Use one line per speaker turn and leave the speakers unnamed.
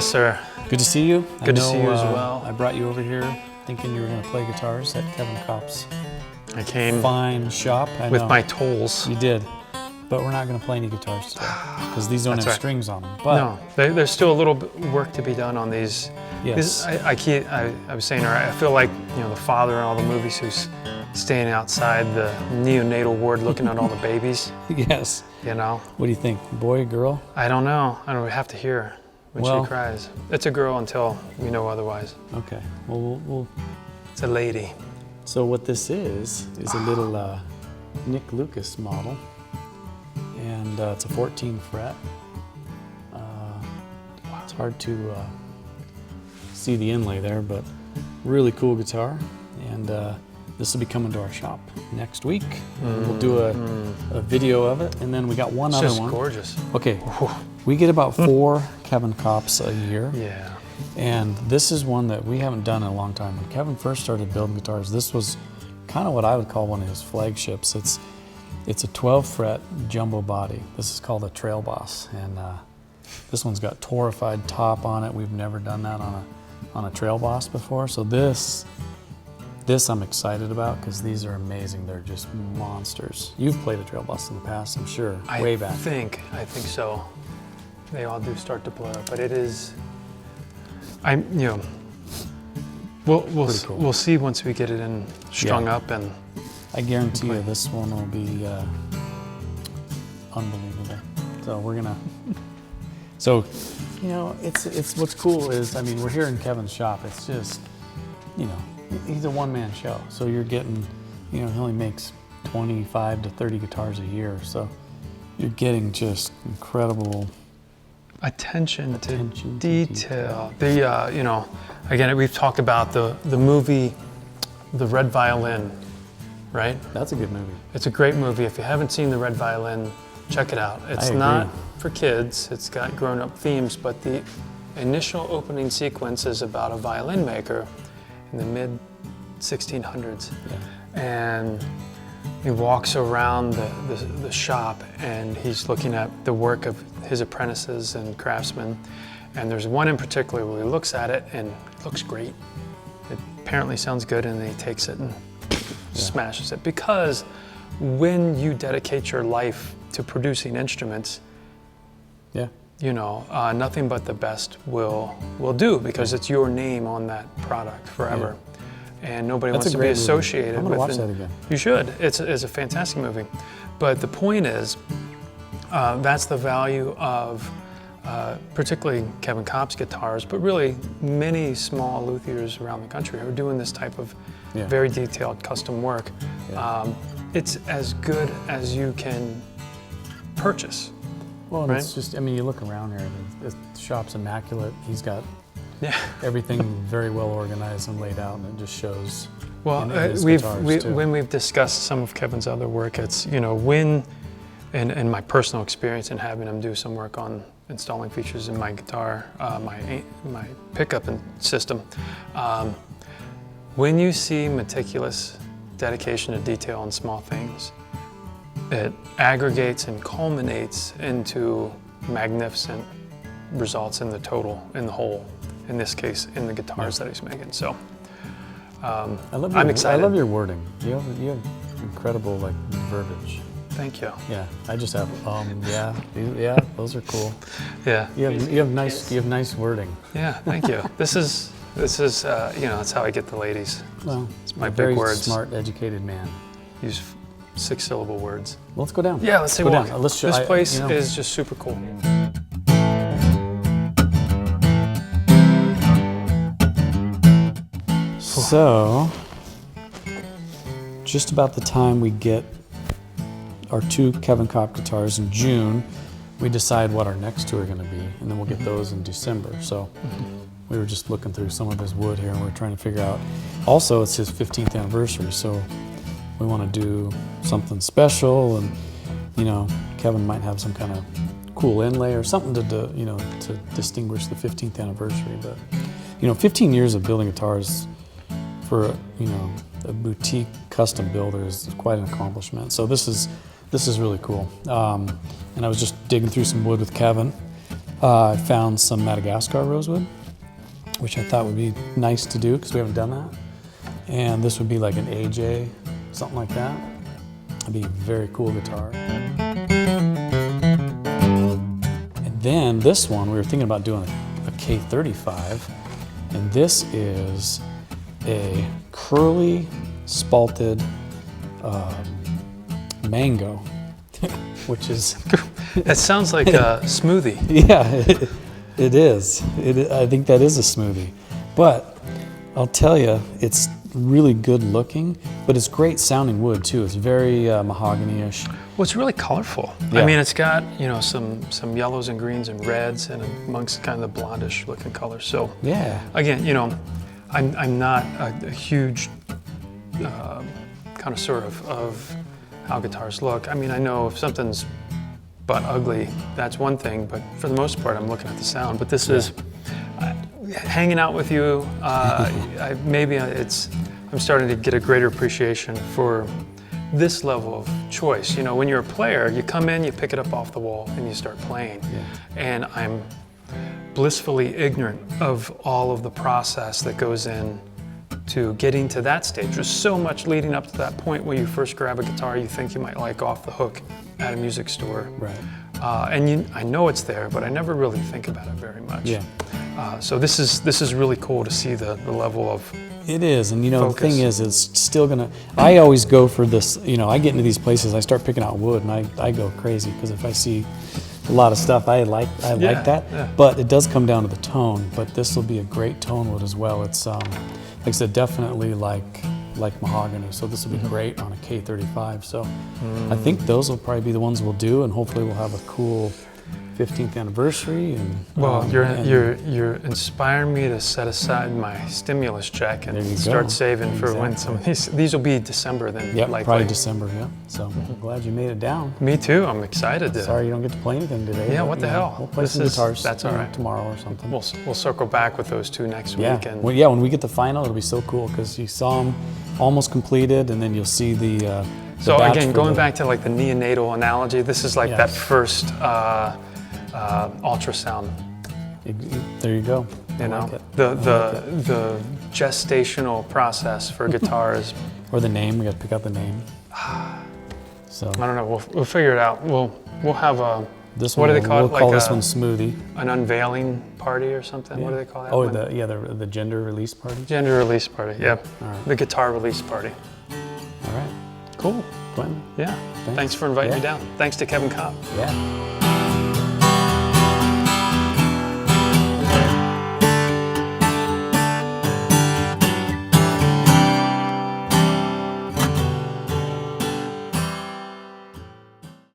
Yes, sir.
Good to see you.
Good to see you as well.
I brought you over here thinking you were going to play guitars at Kevin Kopp's
I came
fine shop.
with my tools.
You did. But we're not going to play any guitars today because these don't have strings on them. But
no, there's still a little bit work to be done on these.
Yes.
I was saying, I feel like the father in all the movies who's standing outside the neonatal ward looking at all the babies.
Yes.
What
do you think? Boy, girl?
I don't know. We have to hear her when she cries. It's a girl until we know otherwise.
Okay. Well,
it's a lady.
So what this is a little Nick Lucas model. And it's a 14 fret. It's hard to see the inlay there, but really cool guitar. And this will be coming to our shop next week. We'll do a video of it, and then we got one other one.
It's just gorgeous.
Okay, we get about 4 Kevin Kopps a year.
Yeah.
And this is one that we haven't done in a long time. When Kevin first started building guitars, this was kind of what I would call one of his flagships. It's a 12 fret jumbo body. This is called a Trail Boss, and this one's got torrefied top on it. We've never done that on a Trail Boss before, so this I'm excited about because these are amazing. They're just monsters. You've played a Trail Boss in the past, I'm sure, way back.
I think so. They all do start to blur, but it is. We'll see once we get it in strung up and.
I guarantee you this one will be unbelievable. So we're gonna. So, it's what's cool is we're here in Kevin's shop. It's just, he's a one-man show. So you're getting, he only makes 25 to 30 guitars a year. So you're getting just incredible
attention to detail. Again, we've talked about the movie, The Red Violin. Right?
That's a good movie.
It's a great movie. If you haven't seen The Red Violin, check it out. It's not for kids. It's got grown-up themes, but the initial opening sequence is about a violin maker in the mid-1600s. Yeah. And he walks around the shop and he's looking at the work of his apprentices and craftsmen. And there's one in particular where he looks at it and it looks great. It apparently sounds good, and then he takes it and smashes it. Because when you dedicate your life to producing instruments, nothing but the best will do, because it's your name on that product forever. And nobody wants to be associated with it.
I'm gonna watch that again.
You should. It's a fantastic movie. But the point is, that's the value of particularly Kevin Kopp's guitars, but really many small luthiers around the country who are doing this type of very detailed custom work. It's as good as you can purchase.
Well,
right?
It's just, you look around here, the shop's immaculate. He's got everything very well organized and laid out, and it just shows.
Well, when we've discussed some of Kevin's other work, it's, when, and my personal experience in having him do some work on installing features in my guitar, my pickup system. When you see meticulous dedication to detail on small things, it aggregates and culminates into magnificent results in the total, in the whole, in this case, in the guitars that he's making. So I'm excited.
I love your wording. You have incredible verbiage.
Thank you.
Yeah, I just have those are cool.
Yeah.
You have nice wording.
Yeah, thank you. This is that's how I get the ladies.
Well,
it's my
very
big words.
Smart, educated man.
Use 6-syllable words.
Well, let's go down.
Yeah, let's take a walk.
This
place is just super cool.
So, just about the time we get our 2 Kevin Kopp guitars in June, we decide what our next 2 are going to be, and then we'll get those in December. So we were just looking through some of his wood here, and we're trying to figure out. Also, it's his 15th anniversary, so we want to do something special, and Kevin might have some kind of cool inlay or something to distinguish the 15th anniversary. But 15 years of building guitars for a boutique custom builder is quite an accomplishment. So this is really cool. And I was just digging through some wood with Kevin. I found some Madagascar rosewood, which I thought would be nice to do because we haven't done that. And this would be like an AJ, something like that. It'd be a very cool guitar. And then this one, we were thinking about doing a K35, and this is a curly spalted mango, which is...
It sounds like a smoothie.
Yeah, it is. I think that is a smoothie. But I'll tell you, it's really good looking, but it's great sounding wood too. It's very mahogany-ish.
Well, it's really colorful.
Yeah.
I mean, it's got, you know, some yellows and greens and reds and amongst kind of the blondish looking colors. So
Yeah.
again, you know, I'm not a huge connoisseur of how guitars look. I mean, I know if something's but ugly, that's one thing, but for the most part, I'm looking at the sound. But this is hanging out with you. I'm starting to get a greater appreciation for this level of choice. You know, when you're a player, you come in, you pick it up off the wall, and you start playing.
Yeah.
And I'm blissfully ignorant of all of the process that goes in to getting to that stage. There's so much leading up to that point where you first grab a guitar you think you might like off the hook at a music store.
Right.
I know it's there, but I never really think about it very much.
Yeah.
So this is really cool to see the level of
It is, and you know,
focus.
the thing is, it's still gonna, I always go for this, you know, I get into these places, I start picking out wood, and I go crazy, because if I see a lot of stuff, I like that,
yeah.
but it does come down to the tone, but this will be a great tone wood as well. It's, like I said, definitely like mahogany, so this will be great on a K35, so I think those will probably be the ones we'll do, and hopefully we'll have a cool 15th anniversary. And
well, you're inspiring me to set aside my stimulus check and
There you
start
go.
saving for when some of these will be December then.
Yep,
likely.
probably December, yeah. So I'm glad you made it down.
Me too. I'm excited to.
Sorry you don't get to play anything today.
Yeah,
but,
what the
you know,
hell?
We'll play
This
some
is-
guitars.
that's all right.
Tomorrow or something.
We'll circle back with those two next
Yeah.
week. And
Well, yeah, when we get the final, it'll be so cool because you saw them almost completed, and then you'll see the
so
batch
again,
for
going
the-
back to like the neonatal analogy, this is like
Yeah.
that first ultrasound.
There you go. I
You know,
like it.
the gestational process for guitars.
Or the name. We got to pick out the name. So
I don't know. We'll figure it out. We'll have a
this
what
one,
do they call
we'll
it?
call
Like
this one Smoothie.
an unveiling party or something. What do they call that?
Oh,
one?
the gender release party.
Gender release party. Yep.
All right.
The guitar release party.
All right,
Cool.
Quinton.
Yeah. Thanks for inviting me down. Thanks to Kevin Kopp.
Yeah.